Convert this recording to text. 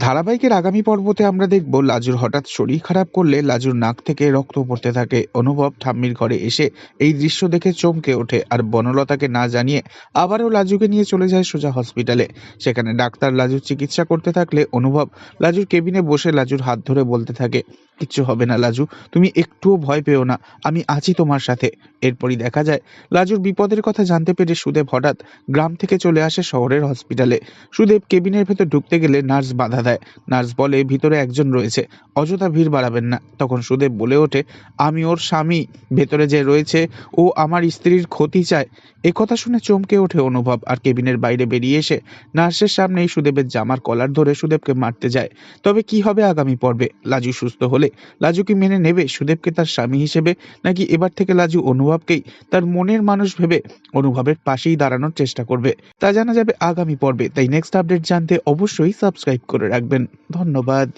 ধারাবাহিকের আগামী পর্বতে আমরা দেখব লাজুর হঠাৎ শরীর খারাপ করলে লাজুর নাক থেকে রক্ত পড়তে থাকে। অনুভব ঠাম্মির ঘরে এসে এই দৃশ্য দেখে চমকে ওঠে আর বনলতাকে না জানিয়ে আবারও লাজুকে নিয়ে চলে যায় সোজা হসপিটালে। সেখানে ডাক্তার লাজুর চিকিৎসা করতে থাকলে অনুভব লাজুর কেবিনে বসে লাজুর হাত ধরে বলতে থাকে, কিচ্ছু হবে না লাজু, তুমি একটুও ভয় পেও না, আমি আছি তোমার সাথে। এরপরই দেখা যায় লাজুর বিপদের কথা জানতে পেরে সুদেব হঠাৎ গ্রাম থেকে চলে আসে শহরের হসপিটালে। সুদেব কেবিনের ভেতর ঢুকতে গেলে নার্স বাধা দেয়। নার্স বলে ভিতরে একজন রয়েছে, অযথা ভিড় বাড়াবেন না। তখন সুদেব বলে ওঠে, আমি ওর স্বামী, ভেতরে যে রয়েছে ও আমার স্ত্রীর ক্ষতি চায়। একথা শুনে চমকে ওঠে অনুভব আর কেবিনের বাইরে বেরিয়ে এসে নার্সের সামনেই সুদেবের জামার কলার ধরে সুদেবকে মারতে যায়। তবে কি হবে আগামী পর্বে? লাজু সুস্থ হলে লাজু কি মেনে নেবে সুদেবকে তার স্বামী হিসেবে, নাকি এবার থেকে লাজু অনুভবকেই তার মনের মানুষ ভেবে অনুভবের পাশেই দাঁড়ানোর চেষ্টা করবে? তা জানা যাবে আগামী পর্বে। তাই নেক্সট আপডেট জানতে অবশ্যই সাবস্ক্রাইব করে রাখবেন। ধন্যবাদ।